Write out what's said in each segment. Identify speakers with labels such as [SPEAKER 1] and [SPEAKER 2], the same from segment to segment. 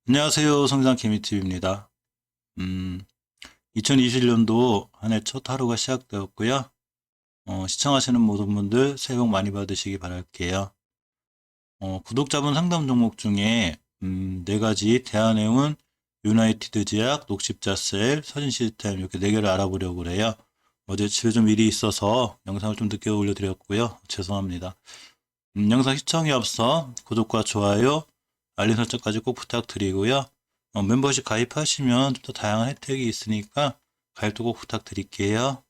[SPEAKER 1] 안녕하세요. 성장 개미TV입니다. 2021년도 한 해 첫 하루가 시작되었고요. 시청하시는 모든 분들 새해 복 많이 받으시기 바랄게요. 구독자분 상담 종목 중에 네 가지 대한해운, 유나이티드 제약, 녹십자셀, 서진 시스템 이렇게 네 개를 알아보려고 그래요. 어제 집에 좀 일이 있어서 영상을 좀 늦게 올려드렸고요. 죄송합니다. 영상 시청에 앞서 구독과 좋아요, 알림 설정까지 꼭 부탁드리고요. 멤버십 가입하시면 좀 더 다양한 혜택이 있으니까 가입도 꼭 부탁드릴게요.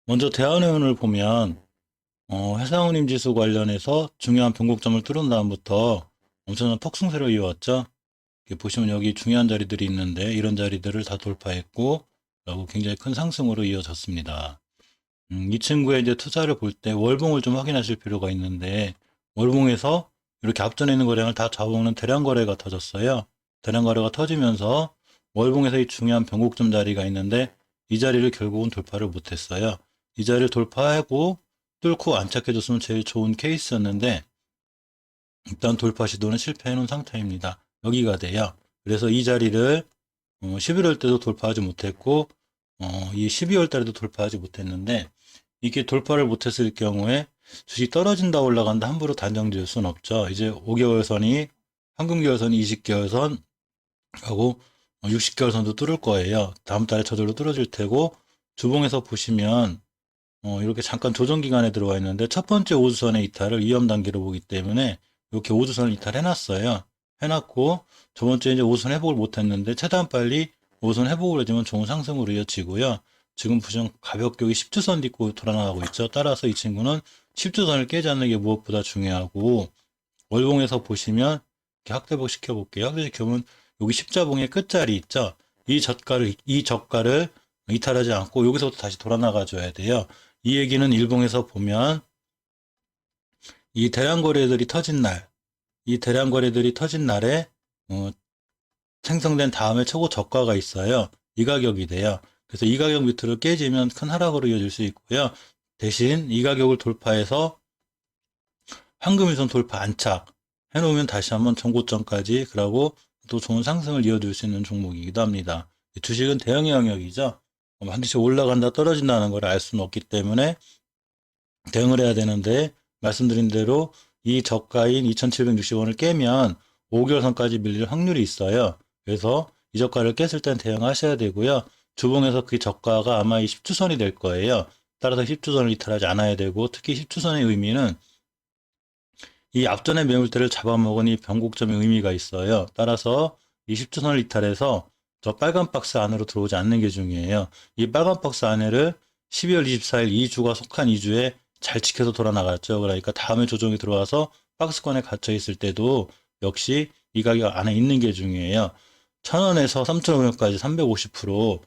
[SPEAKER 1] 먼저 대한해운을 보면 해상운임 지수 관련해서 중요한 변곡점을 뚫은 다음부터 엄청난 폭승세로 이어왔죠. 이렇게 보시면 여기 중요한 자리들이 있는데 이런 자리들을 다 돌파했고 그리고 굉장히 큰 상승으로 이어졌습니다. 이 친구의 이제 투자를 볼 때 월봉을 좀 확인하실 필요가 있는데 월봉에서 이렇게 앞전에 있는 거래량을 다 잡아먹는 대량 거래가 터졌어요. 대량 거래가 터지면서 월봉에서 이 중요한 변곡점 자리가 있는데 이 자리를 결국은 돌파를 못했어요. 이 자리를 돌파하고 뚫고 안착해줬으면 제일 좋은 케이스였는데 일단 돌파 시도는 실패해 놓은 상태입니다. 여기가 돼요. 그래서 이 자리를 11월 때도 돌파하지 못했고 이 12월 달에도 돌파하지 못했는데 이게 돌파를 못했을 경우에 주식 떨어진다 올라간다 함부로 단정 지을 수는 없죠. 이제 5개월 선이 황금개월 선이 20개월 선하고 60개월 선도 뚫을 거예요. 다음 달에 저절로 뚫어질 테고 주봉에서 보시면 이렇게 잠깐 조정 기간에 들어와 있는데 첫 번째 5주선의 이탈을 위험 단계로 보기 때문에 이렇게 5주선을 이탈해놨어요. 해놨고 저번 주에 이제 5선 회복을 못했는데 최대한 빨리 5선 회복을 해주면 좋은 상승으로 이어지고요. 지금 보시면 가볍게 여기 10주선 딛고 돌아나가고 있죠. 따라서 이 친구는 10주선을 깨지 않는 게 무엇보다 중요하고 월봉에서 보시면 이렇게 확대복 시켜볼게요. 확대시켜보면 여기 십자봉의 끝자리 있죠. 이 저가를 이탈하지 않고 여기서부터 다시 돌아나가 줘야 돼요. 이 얘기는 일봉에서 보면 이 대량 거래들이 터진 날, 이 대량 거래들이 터진 날에 생성된 다음에 최고 저가가 있어요. 이 가격이 돼요. 그래서 이 가격 밑으로 깨지면 큰 하락으로 이어질 수 있고요. 대신 이 가격을 돌파해서 황금일선 돌파 안착 해놓으면 다시 한번 전고점까지 그러고 또 좋은 상승을 이어줄 수 있는 종목이기도 합니다. 주식은 대형의 영역이죠. 반드시 올라간다 떨어진다는 걸 알 수는 없기 때문에 대응을 해야 되는데 말씀드린 대로 이 저가인 2,760원을 깨면 5개월선까지 밀릴 확률이 있어요. 그래서 이 저가를 깼을 땐 대응하셔야 되고요. 주봉에서 그 저가가 아마 이 10주선이 될 거예요. 따라서 10주선을 이탈하지 않아야 되고 특히 10주선의 의미는 이 앞전의 매물대를 잡아먹은 이 변곡점의 의미가 있어요. 따라서 이 10주선을 이탈해서 저 빨간 박스 안으로 들어오지 않는 게 중요해요. 이 빨간 박스 안에를 12월 24일 2주가 속한 2주에 잘 지켜서 돌아나갔죠. 그러니까 다음에 조정이 들어와서 박스권에 갇혀 있을 때도 역시 이 가격 안에 있는 게 중요해요. 1,000원에서 3,500원까지 350%,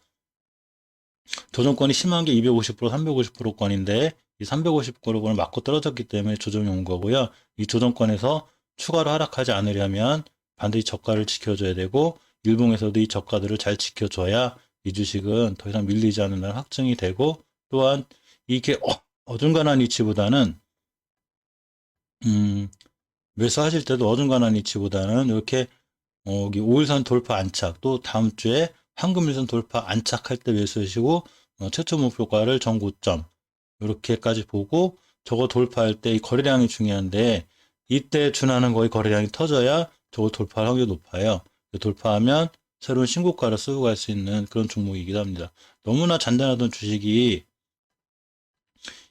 [SPEAKER 1] 조정권이 심한 게 250%, 350%권인데 이 350%권을 맞고 떨어졌기 때문에 조정이 온 거고요. 이 조정권에서 추가로 하락하지 않으려면 반드시 저가를 지켜줘야 되고 일봉에서도 이 저가들을 잘 지켜줘야 이 주식은 더 이상 밀리지 않는 날 확정이 되고 또한 이게 어중간한 위치보다는 매수하실 때도 어중간한 위치보다는 이렇게 여기 5일선 돌파 안착 또 다음 주에 황금일선 돌파 안착할 때 매수하시고 최초 목표가를 전고점 이렇게까지 보고 저거 돌파할 때 이 거래량이 중요한데 이때 준하는 거의 거래량이 터져야 저거 돌파할 확률이 높아요. 돌파하면 새로운 신고가를 쓰고 갈 수 있는 그런 종목이기도 합니다. 너무나 잔잔하던 주식이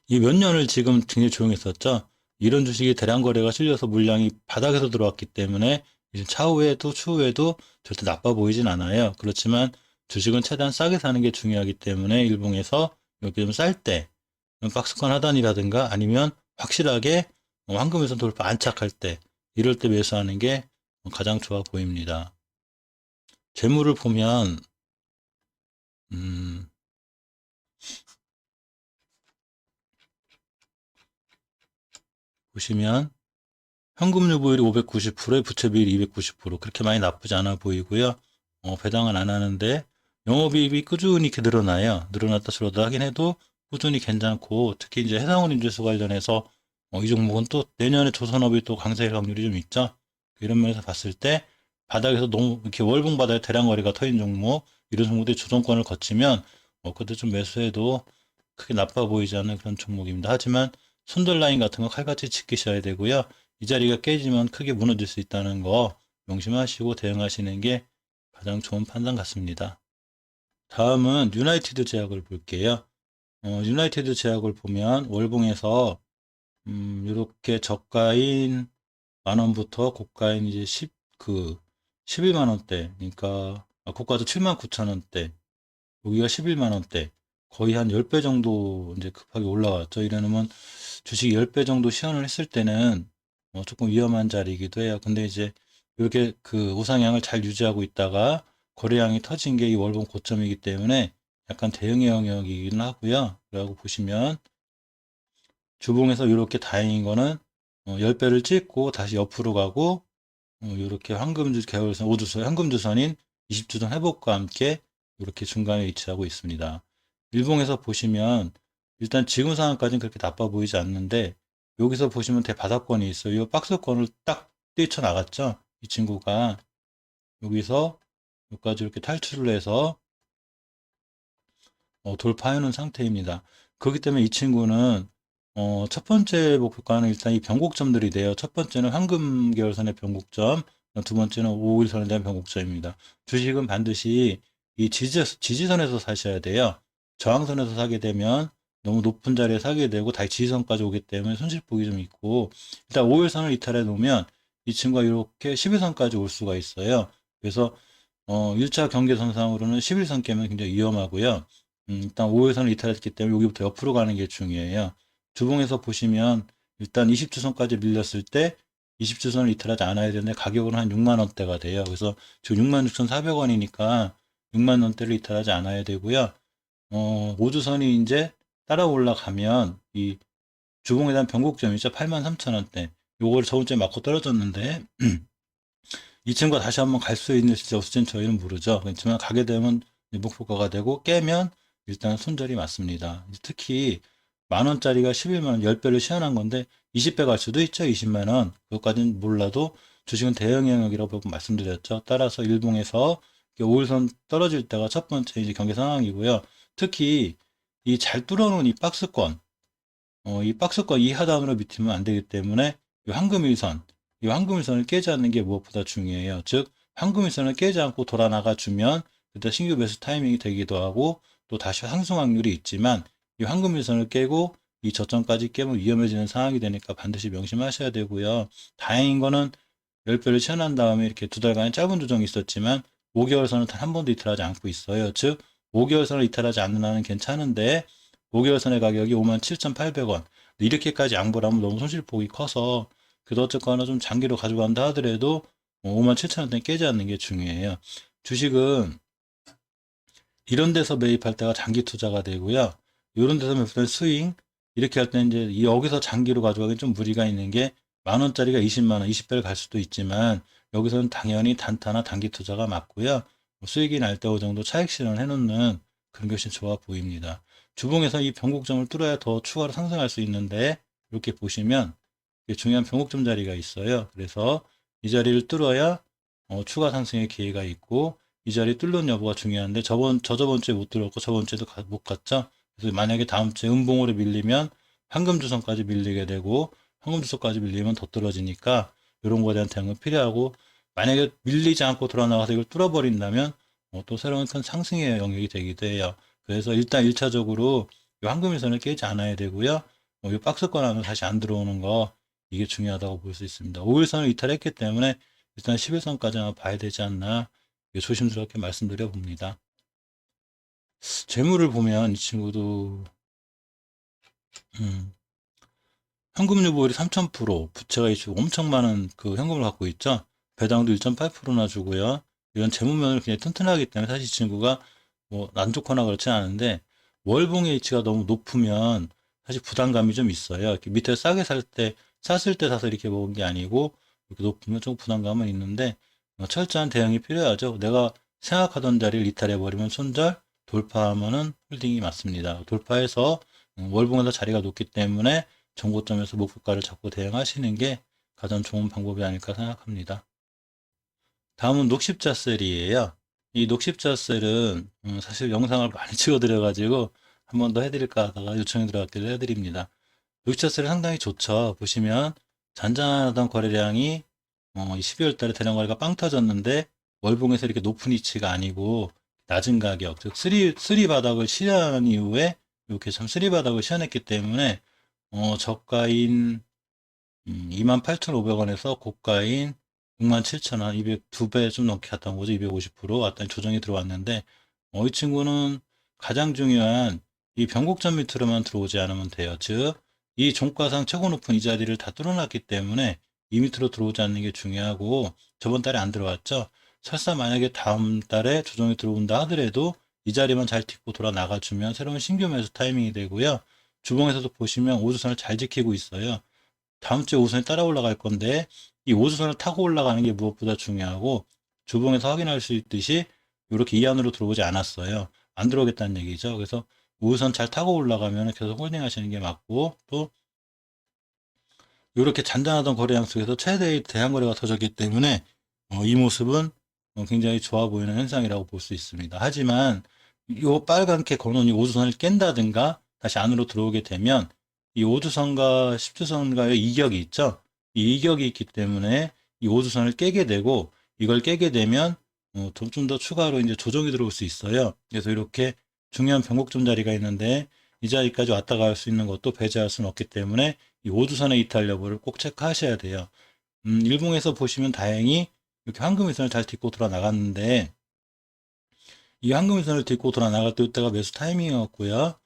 [SPEAKER 1] 이 몇 년을 지금 굉장히 조용했었죠. 이런 주식이 대량 거래가 실려서 물량이 바닥에서 들어왔기 때문에 차후에도 추후에도 절대 나빠 보이진 않아요. 그렇지만 주식은 최대한 싸게 사는 게 중요하기 때문에 일봉에서 이렇게 좀 쌀 때 박스권 하단이라든가 아니면 확실하게 황금에서 돌파 안착할 때 이럴 때 매수하는 게 가장 좋아 보입니다. 재물을 보면 보시면 현금 유보율이 590%에 부채 비율이 290% 그렇게 많이 나쁘지 않아 보이고요. 배당은 안 하는데 영업이익이 꾸준히 이렇게 늘어나요. 늘어났다 줄었다 하긴 해도 꾸준히 괜찮고 특히 이제 해상운임지수 관련해서 이 종목은 또 내년에 조선업이 또 강세일 확률이 좀 있죠. 이런 면에서 봤을 때 바닥에서 너무 이렇게 월봉 바닥에 대량 거래가 터진 종목, 이런 종목들이 조정권을 거치면 그때 좀 매수해도 크게 나빠 보이지 않는 그런 종목입니다. 하지만 손절 라인 같은 거 칼같이 지키셔야 되고요. 이 자리가 깨지면 크게 무너질 수 있다는 거 명심하시고 대응하시는 게 가장 좋은 판단 같습니다. 다음은 유나이티드 제약을 볼게요. 유나이티드 제약을 보면 월봉에서 이렇게 저가인 10,000원부터 고가인 이제 11만 원대, 그러니까 고가도 79,000원대, 여기가 11만 원대, 거의 한 10배 정도 이제 급하게 올라왔죠. 이러면 주식 10배 정도 시연을 했을 때는 조금 위험한 자리이기도 해요. 근데 이제 이렇게 그 우상향을 잘 유지하고 있다가 거래량이 터진 게 이 월봉 고점이기 때문에 약간 대응의 영역이긴 하고요. 그러고 보시면 주봉에서 이렇게 다행인 거는 10배를 찍고 다시 옆으로 가고 이렇게 황금주 계열선 5주선 황금주선인 20주선 회복과 함께 이렇게 중간에 위치하고 있습니다. 일봉에서 보시면 일단 지금 상황까지는 그렇게 나빠 보이지 않는데 여기서 보시면 대바닥권이 있어요. 이 박스권을 딱 뛰쳐나갔죠. 이 친구가 여기서 여기까지 이렇게 탈출을 해서 돌파해놓은 상태입니다. 그렇기 때문에 이 친구는 첫 번째 목표가는 일단 이 변곡점들이 돼요. 첫 번째는 황금 계열선의 변곡점, 두 번째는 5일선에 대한 변곡점입니다. 주식은 반드시 이 지지선에서 사셔야 돼요. 저항선에서 사게 되면 너무 높은 자리에 사게 되고 다시 지지선까지 오기 때문에 손실폭이 좀 있고, 일단 5일선을 이탈해 놓으면 이 친구가 이렇게 11선까지 올 수가 있어요. 그래서 1차 경계선상으로는 11선 깨면 굉장히 위험하고요. 일단 5일선을 이탈했기 때문에 여기부터 옆으로 가는 게 중요해요. 주봉에서 보시면 일단 20주선까지 밀렸을 때 20주선을 이탈하지 않아야 되는데 가격은 한 6만 원대가 돼요. 그래서 지금 66,400원이니까 6만 원대를 이탈하지 않아야 되고요. 5주선이 이제 따라 올라가면 이 주봉에 대한 변곡점이죠. 83,000원대. 요거를 저번 주에 맞고 떨어졌는데 이 친구가 다시 한번 갈 수 있을지 없을지는 저희는 모르죠. 그렇지만 가게 되면 목표가가 되고 깨면 일단 손절이 맞습니다. 특히 만 원짜리가 11만 원, 10배를 시연한 건데 20배 갈 수도 있죠. 20만 원. 그것까지는 몰라도 주식은 대형 영역이라고 말씀드렸죠. 따라서 일봉에서 5일선 떨어질 때가 첫 번째 이제 경계 상황이고요. 특히 이 잘 뚫어놓은 이 박스권, 이 박스권 이 하단으로 밑으면 안 되기 때문에 이 황금일선, 이 황금일선을 깨지 않는 게 무엇보다 중요해요. 즉 황금일선을 깨지 않고 돌아 나가 주면 그때 신규 매수 타이밍이 되기도 하고 또 다시 상승 확률이 있지만 이 황금일선을 깨고 이 저점까지 깨면 위험해지는 상황이 되니까 반드시 명심하셔야 되고요. 다행인 거는 10배를 시연한 다음에 이렇게 두 달간의 짧은 조정이 있었지만 5개월선을 단 한 번도 이탈하지 않고 있어요. 즉 5개월선을 이탈하지 않는 한은 괜찮은데 5개월선의 가격이 57,800원. 이렇게까지 양보를 하면 너무 손실폭이 커서 그래도 어쨌거나 좀 장기로 가져간다 하더라도 57,000원대 깨지 않는 게 중요해요. 주식은 이런 데서 매입할 때가 장기 투자가 되고요. 이런 데서 매입할 스윙 이렇게 할 때는 이제 여기서 장기로 가져가기 좀 무리가 있는 게 만 원짜리가 20만 원, 20배를 갈 수도 있지만 여기서는 당연히 단타나 단기 투자가 맞고요. 수익이 날 때 어느 정도 차익 실현을 해놓는 그런 것이 좋아 보입니다. 주봉에서 이 변곡점을 뚫어야 더 추가로 상승할 수 있는데 이렇게 보시면 중요한 변곡점 자리가 있어요. 그래서 이 자리를 뚫어야 추가 상승의 기회가 있고 이 자리 뚫는 여부가 중요한데 저저번 주에 못 뚫었고 저번 주에도 못 갔죠. 그래서 만약에 다음 주에 음봉으로 밀리면 황금주선까지 밀리게 되고 황금주선까지 밀리면 더 떨어지니까 이런 거에 대한 대응은 필요하고 만약에 밀리지 않고 돌아 나가서 이걸 뚫어버린다면 또 새로운 큰 상승의 영역이 되기도 해요. 그래서 일단 1차적으로 황금일선을 깨지 않아야 되고요. 이 박스권 안으로 다시 안 들어오는 거 이게 중요하다고 볼 수 있습니다. 5일선을 이탈했기 때문에 일단 10일선까지 아마 봐야 되지 않나 조심스럽게 말씀드려 봅니다. 재물을 보면 이 친구도 현금 유보율이 3000%, 부채가 있고 엄청 많은 그 현금을 갖고 있죠. 배당도 1.8%나 주고요. 이런 재무면을 굉장히 튼튼하기 때문에 사실 이 친구가 뭐 안 좋거나 그렇진 않은데 월봉의 위치가 너무 높으면 사실 부담감이 좀 있어요. 이렇게 밑에 싸게 샀을 때 사서 이렇게 먹은 게 아니고 이렇게 높으면 좀 부담감은 있는데 철저한 대응이 필요하죠. 내가 생각하던 자리를 이탈해버리면 손절, 돌파하면은 홀딩이 맞습니다. 돌파해서 월봉에서 자리가 높기 때문에 정고점에서 목표가를 잡고 대응하시는 게 가장 좋은 방법이 아닐까 생각합니다. 다음은 녹십자셀이에요. 이 녹십자셀은 사실 영상을 많이 찍어드려가지고 한 번 더 해드릴까 하다가 요청이 들어왔길래 해드립니다. 녹십자셀은 상당히 좋죠. 보시면 잔잔하던 거래량이 12월 달에 대량 거래가 빵 터졌는데 월봉에서 이렇게 높은 위치가 아니고 낮은 가격, 즉 쓰리 바닥을 시연한 이후에 이렇게 참 쓰리 바닥을 시연했기 때문에 저가인 28,500원에서 고가인 67,000원, 2배 좀 넘게 갔던 거죠. 250% 왔더니 조정이 들어왔는데, 이 친구는 가장 중요한 이 변곡점 밑으로만 들어오지 않으면 돼요. 즉, 이 종가상 최고 높은 이 자리를 다 뚫어놨기 때문에 이 밑으로 들어오지 않는 게 중요하고, 저번 달에 안 들어왔죠. 설사 만약에 다음 달에 조정이 들어온다 하더라도 이 자리만 잘 딛고 돌아 나가주면 새로운 신규 매수 타이밍이 되고요. 주봉에서도 보시면 오주선을 잘 지키고 있어요. 다음 주에 오선이 따라 올라갈 건데 이 오주선을 타고 올라가는 게 무엇보다 중요하고 주봉에서 확인할 수 있듯이 이렇게 이 안으로 들어오지 않았어요. 안 들어오겠다는 얘기죠. 그래서 우선 잘 타고 올라가면 계속 홀딩 하시는 게 맞고 또 이렇게 잔잔하던 거래량 속에서 최대의 대한 거래가 터졌기 때문에 이 모습은 굉장히 좋아 보이는 현상이라고 볼 수 있습니다. 하지만 이 빨갛게 거는 이 오주선을 깬다든가 다시 안으로 들어오게 되면 이 5주선과 10주선과의 이격이 있죠. 이 이격이 있기 때문에 이 5주선을 깨게 되고 이걸 깨게 되면 좀 더 추가로 이제 조정이 들어올 수 있어요. 그래서 이렇게 중요한 변곡점 자리가 있는데 이 자리까지 왔다 갈 수 있는 것도 배제할 수는 없기 때문에 이 5주선의 이탈 여부를 꼭 체크하셔야 돼요. 일봉에서 보시면 다행히 이렇게 황금일선을 잘 딛고 돌아 나갔는데 이 황금일선을 딛고 돌아 나갈 때 이때가 매수 타이밍이었고요.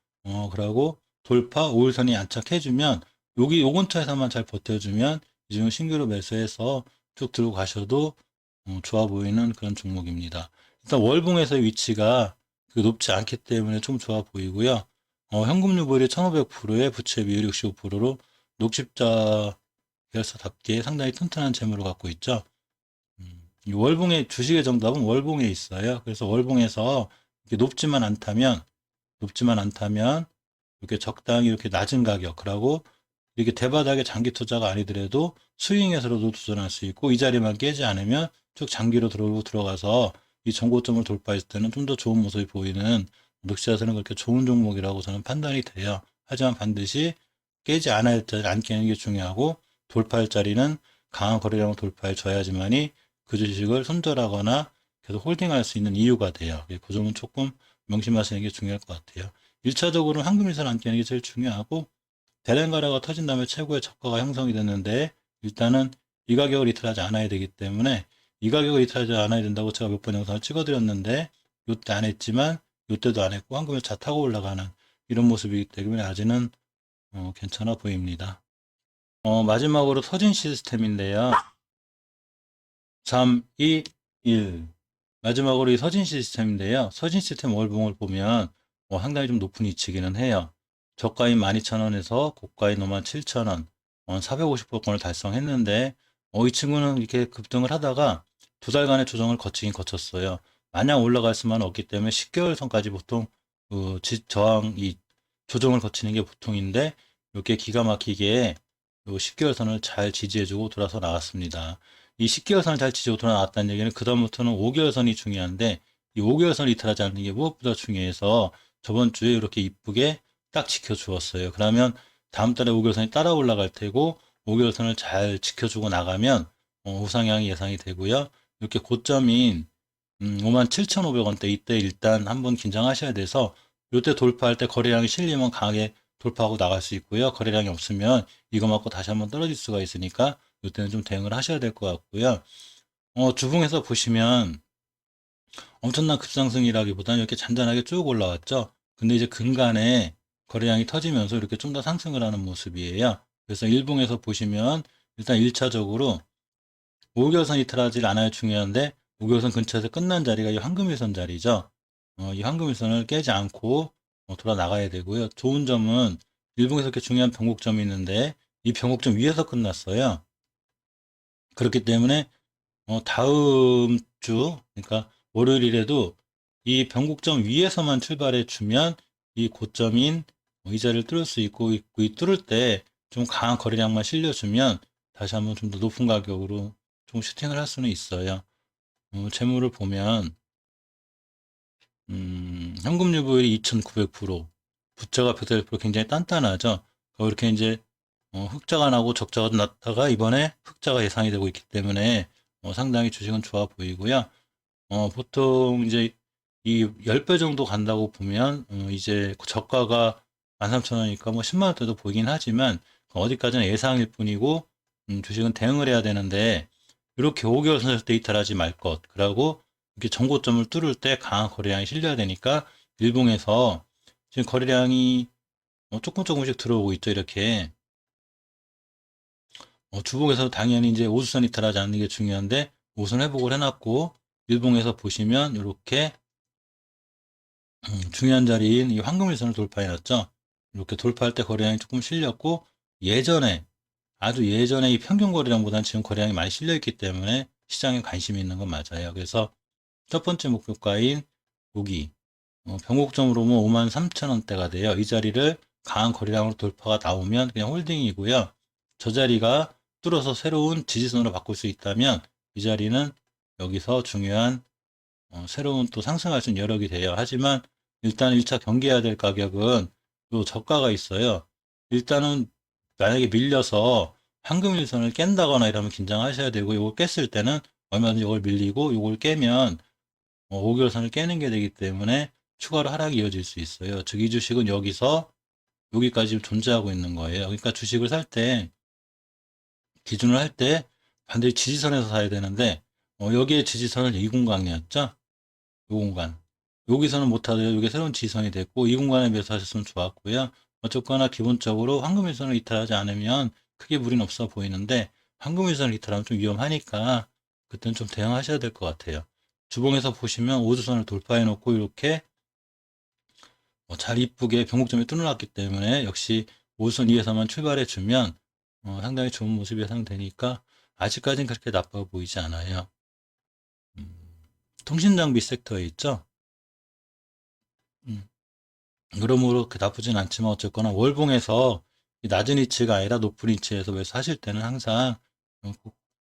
[SPEAKER 1] 그러고 돌파 5일선이 안착해주면 여기 요 근처에서만 잘 버텨주면 이 중에 신규로 매수해서 쭉 들고 가셔도 좋아 보이는 그런 종목입니다. 일단 월봉에서의 위치가 높지 않기 때문에 좀 좋아 보이고요. 현금 유보율이 1500%에 부채 비율이 65%로 녹십자 계열사답게 상당히 튼튼한 재물을 갖고 있죠. 이 월봉의 주식의 정답은 월봉에 있어요. 그래서 월봉에서 이렇게 높지만 않다면 이렇게 적당히 이렇게 낮은 가격하고 이렇게 대바닥의 장기 투자가 아니더라도 스윙에서도 도전할 수 있고 이 자리만 깨지 않으면 쭉 장기로 들어가서 이 정고점을 돌파했을 때는 좀 더 좋은 모습이 보이는 늑시자세는 그렇게 좋은 종목이라고 저는 판단이 돼요. 하지만 반드시 깨지 않아야 할 자리 안 깨는 게 중요하고 돌파할 자리는 강한 거래량을 돌파해 줘야지만이 그 주식을 손절하거나 계속 홀딩할 수 있는 이유가 돼요. 그 점은 조금 명심하시는 게 중요할 것 같아요. 1차적으로는 황금일선 안 깨는 게 제일 중요하고 대량 거래가 터진 다음에 최고의 저가가 형성이 됐는데 일단은 이 가격을 이탈하지 않아야 되기 때문에 이 가격을 이탈하지 않아야 된다고 제가 몇 번 영상을 찍어드렸는데 이때 안 했지만 이때도 안 했고 황금일차 타고 올라가는 이런 모습이기 때문에 아직은 괜찮아 보입니다. 마지막으로 서진 시스템인데요. 3, 2, 1. 마지막으로 이 서진 시스템인데요. 서진 시스템 월봉을 보면 상당히 좀 높은 위치기는 해요. 저가인 12,000원에서 고가인 57,000원, 450%권을 달성했는데 이 친구는 이렇게 급등을 하다가 두 달간의 조정을 거치긴 거쳤어요. 마냥 올라갈 수만 없기 때문에 10개월 선까지 보통 저항 이 조정을 거치는 게 보통인데 이렇게 기가 막히게 10개월 선을 잘 지지해주고 돌아서 나왔습니다. 이 10개월 선을 잘 지지고 돌아 나왔다는 얘기는 그다음부터는 5개월 선이 중요한데 이 5개월 선을 이탈하지 않는 게 무엇보다 중요해서 저번 주에 이렇게 이쁘게 딱 지켜주었어요. 그러면 다음 달에 5개월 선이 따라 올라갈 테고 5개월 선을 잘 지켜주고 나가면 우상향이 예상이 되고요. 이렇게 고점인 57,500원대 이때 일단 한번 긴장하셔야 돼서 이때 돌파할 때 거래량이 실리면 강하게 돌파하고 나갈 수 있고요. 거래량이 없으면 이거 맞고 다시 한번 떨어질 수가 있으니까 이때는 좀 대응을 하셔야 될 것 같고요. 주봉에서 보시면 엄청난 급상승이라기보다는 이렇게 잔잔하게 쭉 올라왔죠. 근데 이제 근간에 거래량이 터지면서 이렇게 좀 더 상승을 하는 모습이에요. 그래서 일봉에서 보시면 일단 1차적으로 5개월선 이탈하지 않아야 중요한데 5개월선 근처에서 끝난 자리가 이 황금일선 자리죠. 이 황금일선을 깨지 않고 돌아 나가야 되고요. 좋은 점은 일봉에서 이렇게 중요한 변곡점이 있는데 이 변곡점 위에서 끝났어요. 그렇기 때문에 다음 주 그러니까 월요일이라도 이 변곡점 위에서만 출발해 주면 이 고점인 이 자리를 뚫을 수 있고 이 뚫을 때 좀 강한 거래량만 실려주면 다시 한번 좀 더 높은 가격으로 좀 슈팅을 할 수는 있어요. 재물을 보면 현금 유보율이 2,900%, 부채가 100% 굉장히 단단하죠. 이렇게 이제 흑자가 나고 적자가 났다가 이번에 흑자가 예상이 되고 있기 때문에 상당히 주식은 좋아 보이고요. 보통 이제 이 10배 정도 간다고 보면 이제 저가가 13,000원이니까 뭐 10만 원대도 보이긴 하지만 어디까지는 예상일 뿐이고 주식은 대응을 해야 되는데 이렇게 5개월 선에서 데이터를 하지 말 것. 그러고 이렇게 정고점을 뚫을 때 강한 거래량이 실려야 되니까 일봉에서 지금 거래량이 조금씩 들어오고 있죠. 이렇게 주봉에서 당연히 이제 5수선 이탈하지 않는 게 중요한데 5선 회복을 해놨고 일봉에서 보시면 이렇게 중요한 자리인 이 황금일선을 돌파해놨죠. 이렇게 돌파할 때 거래량이 조금 실렸고 예전에 아주 예전에 이 평균 거래량보다는 지금 거래량이 많이 실려있기 때문에 시장에 관심이 있는 건 맞아요. 그래서 첫 번째 목표가인 여기 변곡점으로 보면 53,000원대가 돼요. 이 자리를 강한 거래량으로 돌파가 나오면 그냥 홀딩이고요. 저 자리가 뚫어서 새로운 지지선으로 바꿀 수 있다면 이 자리는 여기서 중요한 새로운 또 상승할 수 있는 여력이 돼요. 하지만 일단 1차 경계해야 될 가격은 요 저가가 있어요. 일단은 만약에 밀려서 황금일선을 깬다거나 이러면 긴장하셔야 되고 이걸 깼을 때는 얼마든지 이걸 밀리고 이걸 깨면 5개월선을 깨는 게 되기 때문에 추가로 하락이 이어질 수 있어요. 즉 이 주식은 여기서 여기까지 존재하고 있는 거예요. 그러니까 주식을 살 때 기준을 할 때 반드시 지지선에서 사야 되는데 여기에 지지선은 이 공간이었죠. 요 공간. 여기서는 못하더라도 이게 새로운 지지선이 됐고 이 공간에 비해서 하셨으면 좋았고요. 어쨌거나 기본적으로 황금일선을 이탈하지 않으면 크게 무리는 없어 보이는데 황금일선을 이탈하면 좀 위험하니까 그때는 좀 대응하셔야 될 것 같아요. 주봉에서 보시면 5주선을 돌파해 놓고 이렇게 잘 이쁘게 변곡점이 뚫어놨기 때문에 역시 5선 위에서만 출발해 주면 상당히 좋은 모습이 예상되니까 아직까지는 그렇게 나빠 보이지 않아요. 통신장비 섹터에 있죠. 음, 그러므로 그 나쁘진 않지만 어쨌거나 월봉에서 낮은 위치가 아니라 높은 위치에서 매수하실 때는 항상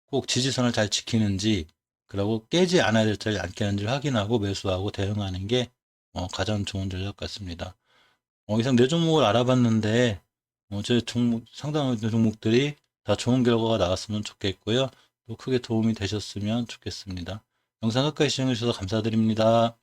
[SPEAKER 1] 꼭 지지선을 잘 지키는지 그리고 깨지 않아야 될 자리 안 깨는지를 확인하고 매수하고 대응하는 게 가장 좋은 전략 같습니다. 이상 네 종목을 알아봤는데 제 종목 상당한 종목들이 다 좋은 결과가 나왔으면 좋겠고요. 또 크게 도움이 되셨으면 좋겠습니다. 영상 끝까지 시청해 주셔서 감사드립니다.